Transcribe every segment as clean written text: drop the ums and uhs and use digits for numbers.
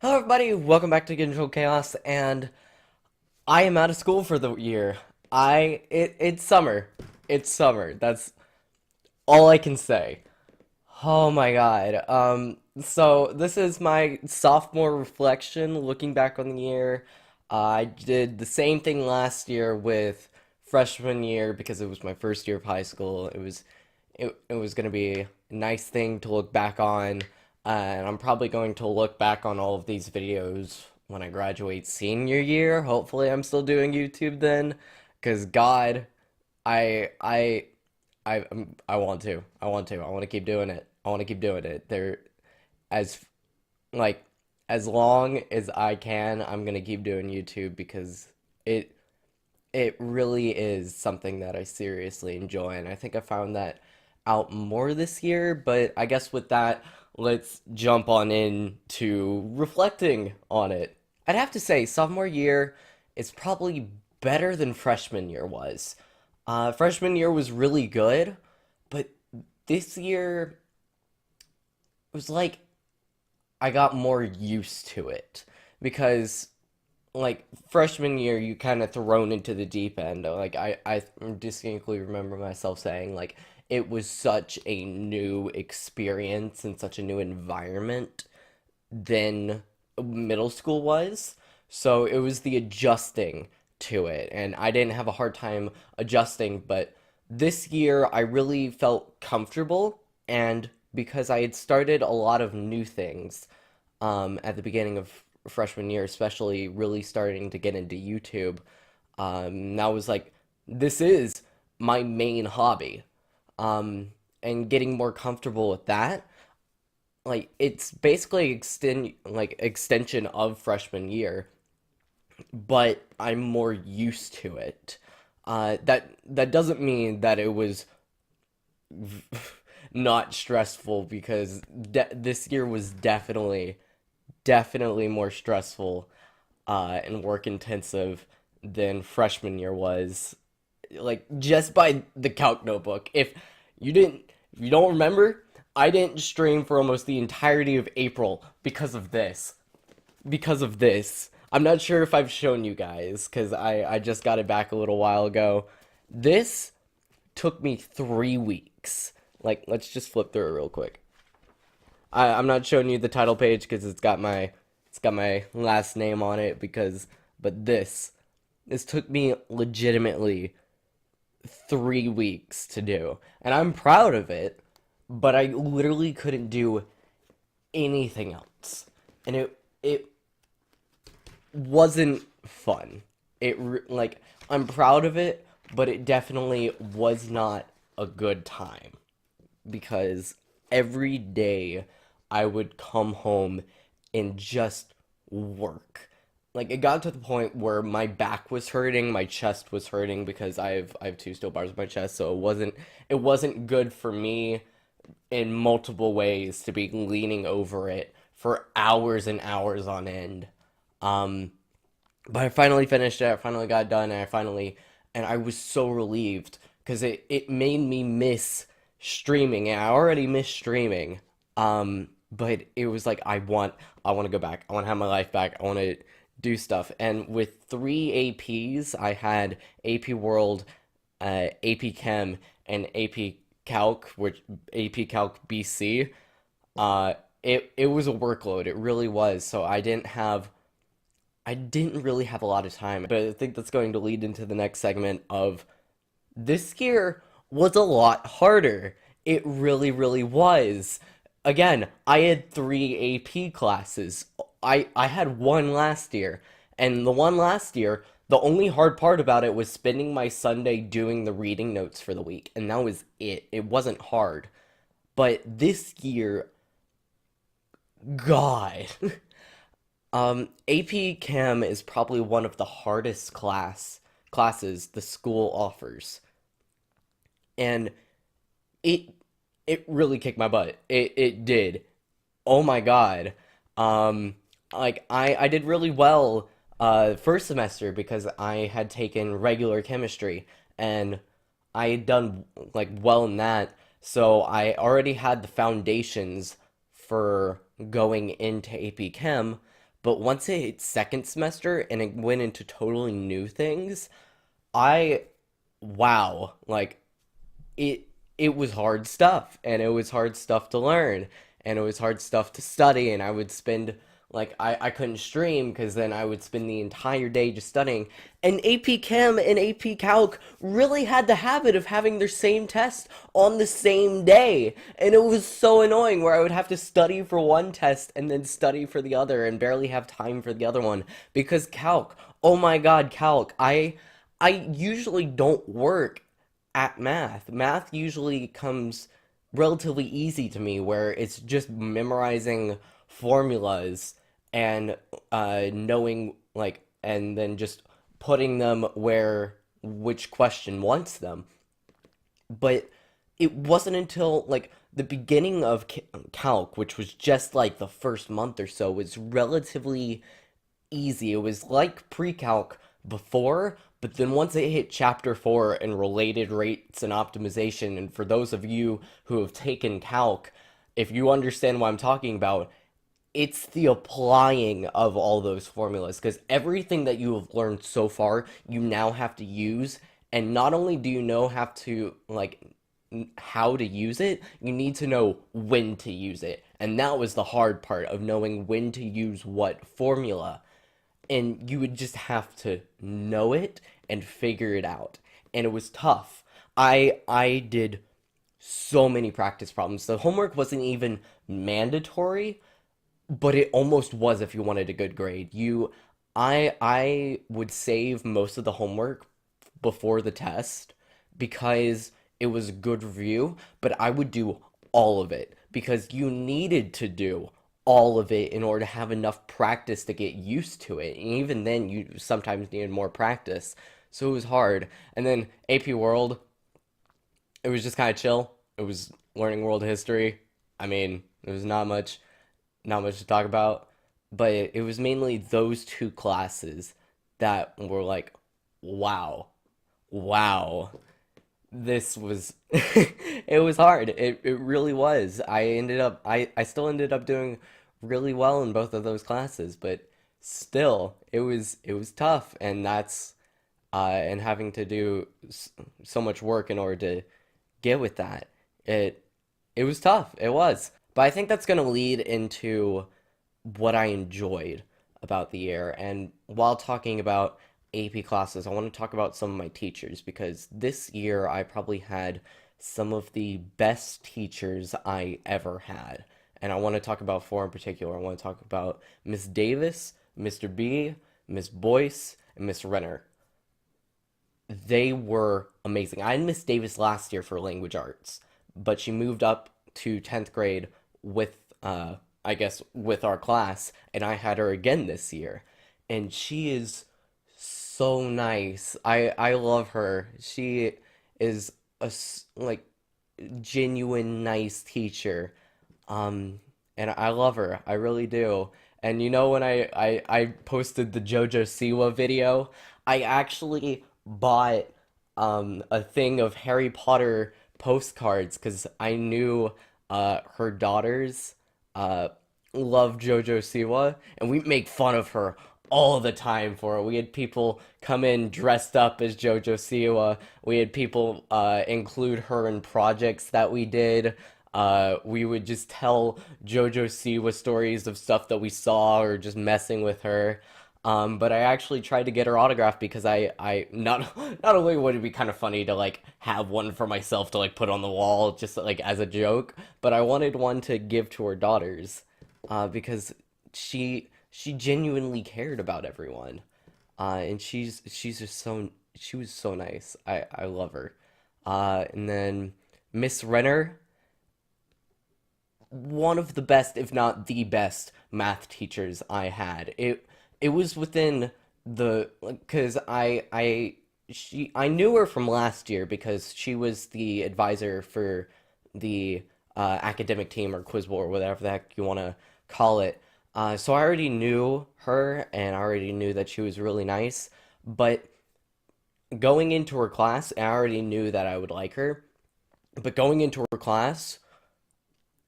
Hello everybody, welcome back to ControlledChaos, and I am out of school for the year. It's summer. It's summer. That's all I can say. Oh my god. So this is my sophomore reflection, looking back on the year. I did the same thing last year with freshman year because it was my first year of high school. It was gonna be a nice thing to look back on, and I'm probably going to look back on all of these videos when I graduate senior year. Hopefully, I'm still doing YouTube then, because God, I I I want to. I want to. I want to keep doing it. I want to keep doing it. There, as like as long as I can, I'm gonna keep doing YouTube because it it really is something that I seriously enjoy, and I think I found that out more this year. But I guess with that, let's jump on into reflecting on it. I'd have to say, sophomore year is probably better than freshman year was. Freshman year was really good, but this year was like I got more used to it because like freshman year you kind of thrown into the deep end. I distinctly remember myself saying like it was such a new experience and such a new environment than middle school was. So it was the adjusting to it, and I didn't have a hard time adjusting, but this year I really felt comfortable, and because I had started a lot of new things at the beginning of freshman year, especially really starting to get into YouTube, that was like, this is my main hobby. And getting more comfortable with that, like it's basically extension of freshman year, but I'm more used to it. That doesn't mean that it was not stressful because this year was definitely more stressful and work intensive than freshman year was. Like just by the calc notebook. If you don't remember, I didn't stream for almost the entirety of April because of this. Because of this. I'm not sure if I've shown you guys because I just got it back a little while ago. This took me 3 weeks. Like, let's just flip through it real quick. I'm not showing you the title page because it's got my last name on it because but this took me legitimately 3 weeks to do. And I'm proud of it, but I literally couldn't do anything else. And it wasn't fun. Like I'm proud of it, but it definitely was not a good time because every day I would come home and just work. Like it got to the point where my back was hurting, my chest was hurting because I have two steel bars in my chest, so it wasn't good for me in multiple ways to be leaning over it for hours and hours on end. Um, but I finally finished it. I finally got done, and I was so relieved because it made me miss streaming, and I already miss streaming. But it was like I want to go back. I want to have my life back. I want to do stuff. And with three APs, I had AP World, AP Chem, and AP Calc, which AP Calc BC. It was a workload. It really was. So I didn't really have a lot of time, but I think that's going to lead into the next segment of this year was a lot harder. It really, really was. Again, I had three AP classes. I had one last year, and the one last year, the only hard part about it was spending my Sunday doing the reading notes for the week, and that was it. It wasn't hard. But this year, God. AP Chem is probably one of the hardest classes the school offers, and it it really kicked my butt. It did. Oh my God. Um, like I did really well first semester because I had taken regular chemistry and I had done like well in that, so I already had the foundations for going into AP Chem, But once it hit second semester and it went into totally new things, I wow, like it it was hard stuff, and it was hard stuff to learn, and it was hard stuff to study, and I would spend like I couldn't stream because then I would spend the entire day just studying. And AP Chem and AP Calc really had the habit of having their same test on the same day. And it was so annoying where I would have to study for one test and then study for the other and barely have time for the other one. Because Calc, oh my god, Calc, I usually don't work at math. Math usually comes relatively easy to me, where it's just memorizing formulas and knowing like, and then just putting them where which question wants them. But it wasn't until like the beginning of calc, which was just like the first month or so, was relatively easy. It was like pre-calc before, but then once it hit chapter 4 and related rates and optimization, and for those of you who have taken calc, if you understand what I'm talking about, it's the applying of all those formulas, because everything that you have learned so far, you now have to use, and not only do you know have to like how to use it, you need to know when to use it. And that was the hard part of knowing when to use what formula, and you would just have to know it and figure it out. And it was tough. I did so many practice problems. The homework wasn't even mandatory, but it almost was if you wanted a good grade. I would save most of the homework before the test because it was a good review, but I would do all of it because you needed to do all of it in order to have enough practice to get used to it. And even then, you sometimes needed more practice. So it was hard. And then AP World, it was just kind of chill. It was learning world history. I mean, there was not much to talk about, but it was mainly those two classes that were like, wow, wow, this was it was hard. It really was. I still ended up doing really well in both of those classes, but still it was tough, and that's and having to do so much work in order to get with that. It it was tough. It was. But I think that's going to lead into what I enjoyed about the year. And while talking about AP classes, I want to talk about some of my teachers because this year I probably had some of the best teachers I ever had. And I want to talk about four in particular. I want to talk about Miss Davis, Mr. B, Miss Boyce, and Miss Renner. They were amazing. I had Miss Davis last year for language arts, but she moved up to 10th grade with I guess with our class, and I had her again this year. And she is so nice. I love her. She is like genuine nice teacher. And I love her. I really do. And you know when I posted the JoJo Siwa video, I actually bought a thing of Harry Potter postcards because I knew her daughters uh love JoJo Siwa, and we make fun of her all the time for it. We had people come in dressed up as JoJo Siwa. We had people include her in projects that we did. We would just tell JoJo Siwa stories of stuff that we saw or just messing with her. But I actually tried to get her autograph because I not not only would it be kind of funny to like have one for myself to like put on the wall just like as a joke, but I wanted one to give to her daughters, because she genuinely cared about everyone, and she's just so she was so nice. I love her. And then Miss Renner, one of the best, if not the best, math teachers I had. It was within the because I knew her from last year because she was the advisor for the academic team or quiz bowl or whatever the heck you want to call it. So I already knew her and I already knew that she was really nice. But going into her class, I already knew that I would like her. But going into her class,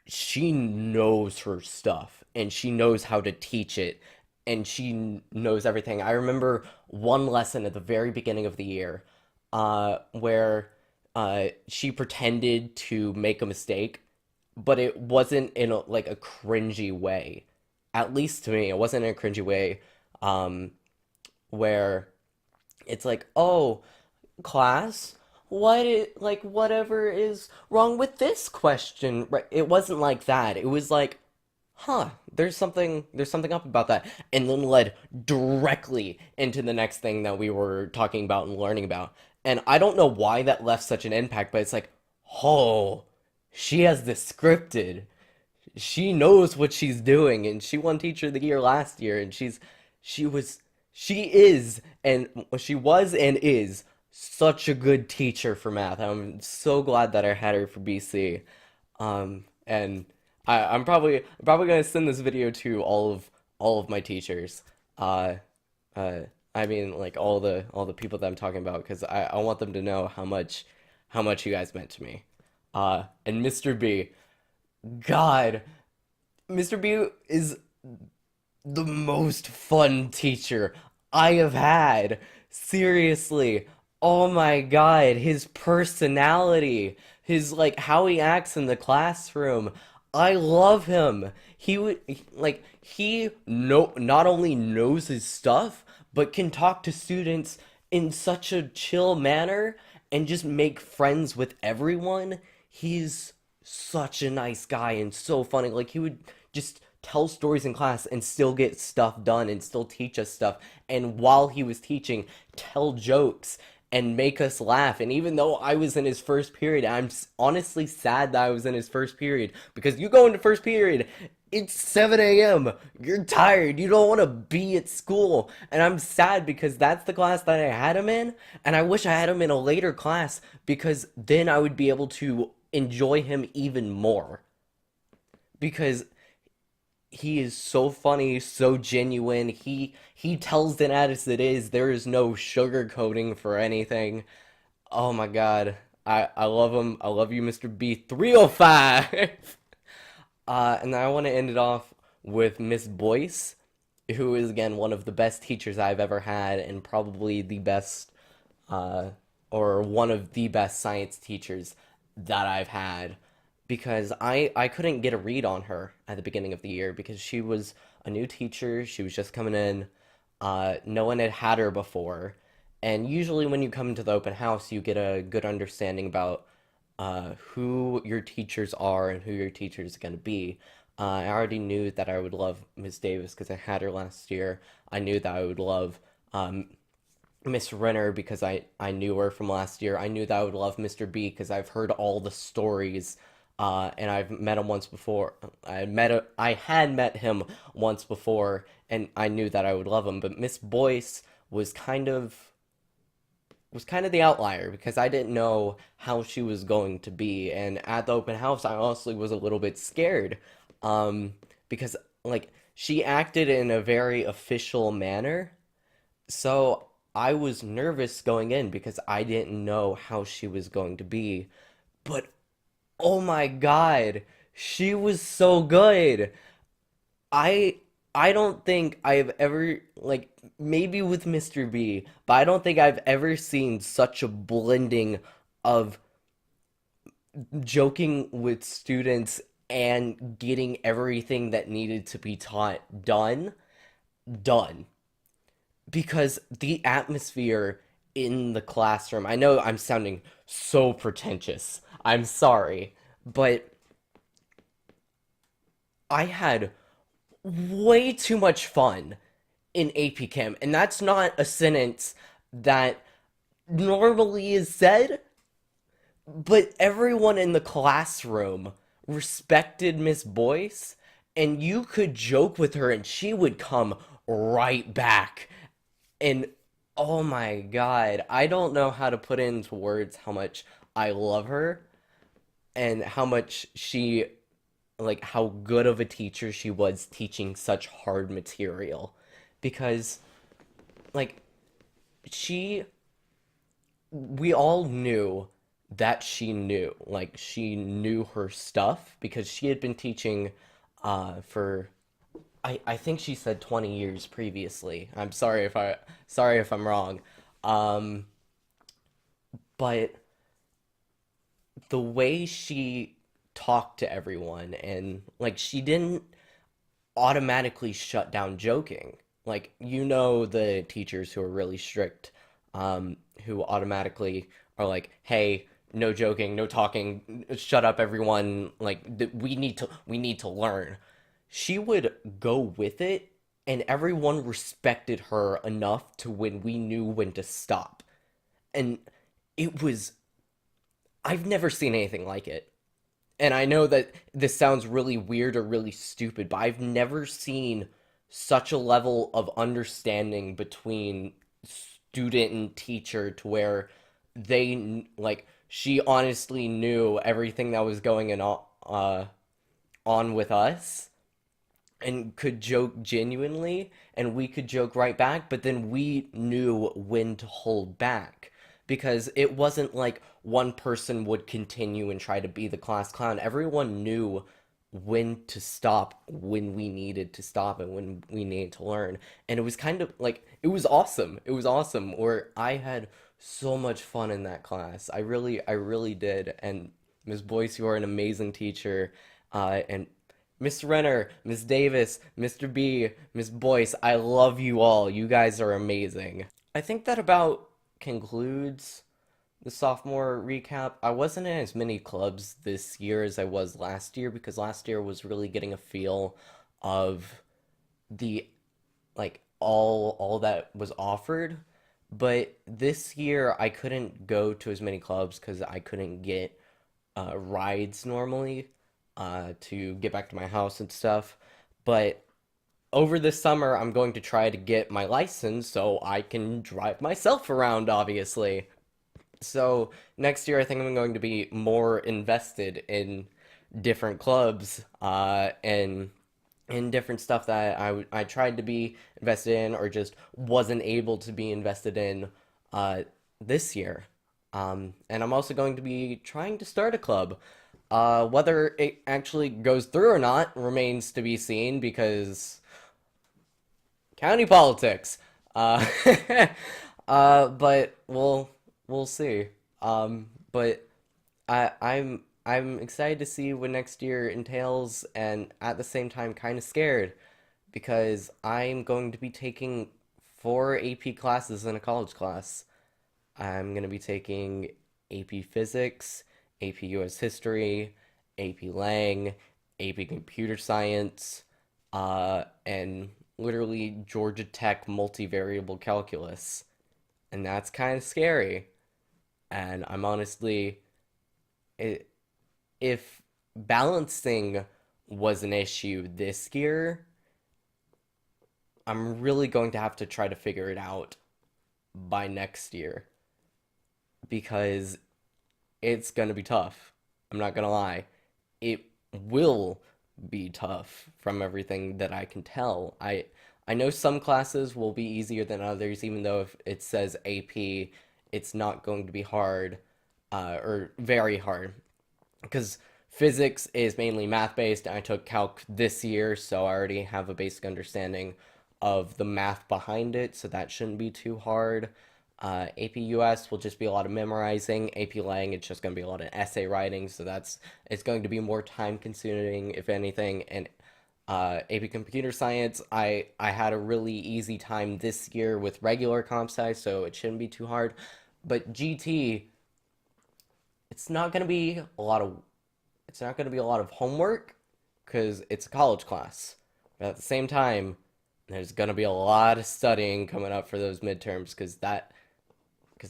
she knows her stuff and she knows how to teach it and she knows everything. I remember one lesson at the very beginning of the year, where she pretended to make a mistake, but it wasn't in like a cringy way. At least to me, it wasn't in a cringy way, um, where it's like, oh, class, like whatever is wrong with this question? Right? It wasn't like that. It was like, huh, there's something up about that, and then led directly into the next thing that we were talking about and learning about. And I don't know why that left such an impact, but it's like, oh, she has this scripted. She knows what she's doing, and she won Teacher of the Year last year, and she was she is and she was and is such a good teacher for math. I'm so glad that I had her for BC. And I'm probably gonna send this video to all of my teachers. Uh, uh, I mean, like all the people that I'm talking about, because I want them to know how much you guys meant to me. And Mr. B, God, Mr. B is the most fun teacher I have had. Seriously. Oh my God, his personality, his like how he acts in the classroom. I love him. He not only knows his stuff, but can talk to students in such a chill manner and just make friends with everyone. He's such a nice guy and so funny. Like he would just tell stories in class and still get stuff done and still teach us stuff. And while he was teaching, tell jokes and make us laugh. And even though I was in his first period, I'm honestly sad that I was in his first period, because you go into first period, it's 7 a.m. You're tired. You don't want to be at school. And I'm sad because that's the class that I had him in. And I wish I had him in a later class, because then I would be able to enjoy him even more. Because he is so funny, so genuine. He tells it as it is. There is no sugarcoating for anything. Oh my God. I love him. I love you, Mr. B 305. And I want to end it off with Miss Boyce, who is again one of the best teachers I've ever had, and probably the best, uh, or one of the best science teachers that I've had, because I couldn't get a read on her at the beginning of the year because she was a new teacher. She was just coming in. No one had her before. And usually, when you come into the open house, you get a good understanding about who your teachers are and who your teacher is going to be. I already knew that I would love Miss Davis because I had her last year. I knew that I would love Miss Renner because I knew her from last year. I knew that I would love Mr. B because I've heard all the stories, and I've met him once before. I had met him once before, and I knew that I would love him. But Miss Boyce was kind of the outlier because I didn't know how she was going to be. And at the open house, I honestly was a little bit scared, um, because like she acted in a very official manner. So I was nervous going in because I didn't know how she was going to be. But oh my God, she was so good. I I don't think I've ever, like, maybe with Mr. B, but I don't think I've ever seen such a blending of joking with students and getting everything that needed to be taught done. Because the atmosphere in the classroom, I know I'm sounding so pretentious. I'm sorry, but I had way too much fun in AP Chem, and that's not a sentence that normally is said, but everyone in the classroom respected Miss Boyce, and you could joke with her and she would come right back. And oh my God, I don't know how to put into words how much I love her and how much she, like, how good of a teacher she was teaching such hard material. Because, like, she, we all knew that she knew. Like, she knew her stuff because she had been teaching for I think she said 20 years previously. I'm sorry if I'm wrong. Um, but the way she talked to everyone and like she didn't automatically shut down joking. Like, you know, the teachers who are really strict, who automatically are like, hey, no joking, no talking, shut up, everyone. Like, we need to learn. She would go with it, and everyone respected her enough to when we knew when to stop. And it was, I've never seen anything like it. And I know that this sounds really weird or really stupid, but I've never seen such a level of understanding between student and teacher to where like she honestly knew everything that was going on with us and could joke genuinely and we could joke right back, but then we knew when to hold back because it wasn't like one person would continue and try to be the class clown. Everyone knew when to stop, when we needed to stop, and when we needed to learn. And it was kind of like it was awesome. It was awesome. Where I had so much fun in that class. I really did. And Ms. Boyce, you are an amazing teacher. And Mr. Renner, Miss Davis, Mr. B, Miss Boyce, I love you all. You guys are amazing. I think that about concludes the sophomore recap. I wasn't in as many clubs this year as I was last year because last year was really getting a feel of the all that was offered. But this year I couldn't go to as many clubs because I couldn't get rides normally to get back to my house and stuff. But over this summer, I'm going to try to get my license so I can drive myself around, obviously. So next year, I think I'm going to be more invested in different clubs and in different stuff that I tried to be invested in or just wasn't able to be invested in uh, this year. And I'm also going to be trying to start a club. Whether it actually goes through or not remains to be seen because county politics. Uh, but we'll see. But I'm excited to see what next year entails, and at the same time, kind of scared because I'm going to be taking four AP classes in a college class. I'm going to be taking AP Physics, AP US History, AP Lang, AP Computer Science, and literally Georgia Tech Multivariable Calculus. And that's kind of scary. And I'm honestly, it, if balancing was an issue this year, I'm really going to have to try to figure it out by next year because it's gonna be tough. I'm not gonna lie. It will be tough from everything that I can tell. I know some classes will be easier than others, even though if it says AP, it's not going to be hard, or very hard. Because physics is mainly math based, and I took calc this year, so I already have a basic understanding of the math behind it, so that shouldn't be too hard. AP US will just be a lot of memorizing. AP Lang, it's just going to be a lot of essay writing, so it's going to be more time consuming, if anything. And AP Computer Science, I had a really easy time this year with regular comp sci, so it shouldn't be too hard. But GT, it's not going to be a lot of it's not going to be a lot of homework because it's a college class. But at the same time, there's going to be a lot of studying coming up for those midterms because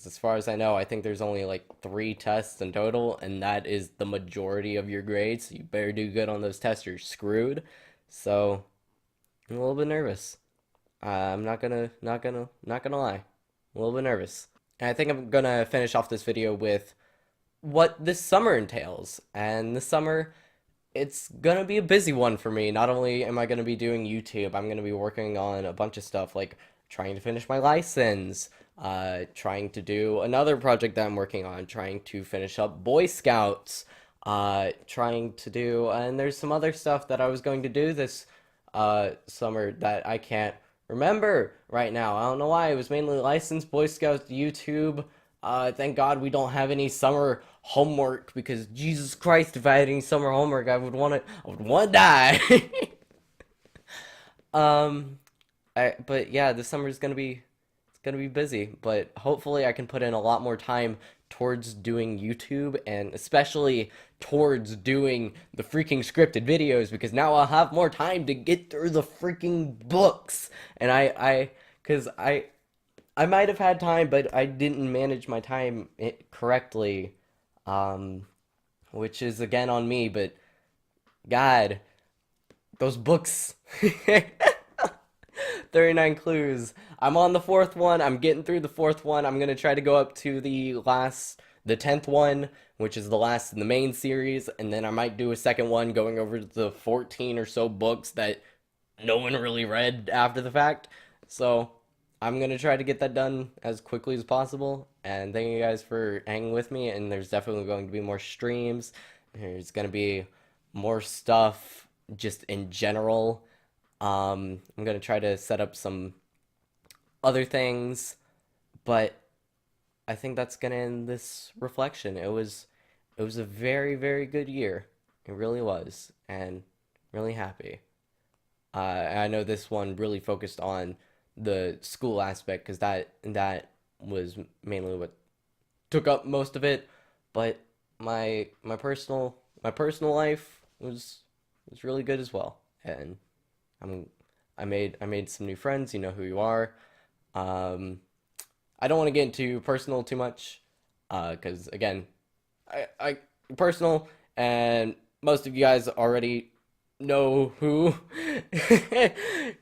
as far as I know, I think there's only like three tests in total, and that is the majority of your grades. So you better do good on those tests, or you're screwed. So I'm a little bit nervous. I'm not gonna lie, a little bit nervous. And I think I'm gonna finish off this video with what this summer entails. And this summer, it's gonna be a busy one for me. Not only am I gonna be doing YouTube, I'm gonna be working on a bunch of stuff like trying to finish my license, trying to do another project that I'm working on, trying to finish up Boy Scouts, trying to do, and there's some other stuff that I was going to do this summer that I can't remember right now. I don't know why. It was mainly licensed Boy Scouts, YouTube. Thank God we don't have any summer homework because Jesus Christ, if I had any summer homework, I would want to die. um, but yeah, this summer is gonna be busy, but hopefully I can put in a lot more time towards doing YouTube and especially towards doing the freaking scripted videos because now I'll have more time to get through the freaking books. And cause I might have had time, but I didn't manage my time correctly, um, which is again on me. But God, those books. 39 clues. I'm on the fourth one. I'm getting through the fourth one. I'm gonna try to go up to the 10th one, which is the last in the main series, and then I might do a second one going over the 14 or so books that no one really read after the fact. So I'm gonna try to get that done as quickly as possible. And thank you guys for hanging with me. And there's definitely going to be more streams. There's gonna be more stuff just in general. I'm gonna try to set up some other things, but I think that's gonna end this reflection. It was a very, very good year. It really was, and really happy. I know this one really focused on the school aspect because that was mainly what took up most of it, but my personal life was really good as well, and I'm I made some new friends. You know who you are. Um, I don't want to get into personal too much, because again, I personal, and most of you guys already know who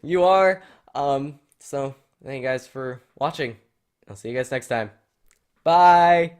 you are. So thank you guys for watching. I'll see you guys next time. Bye.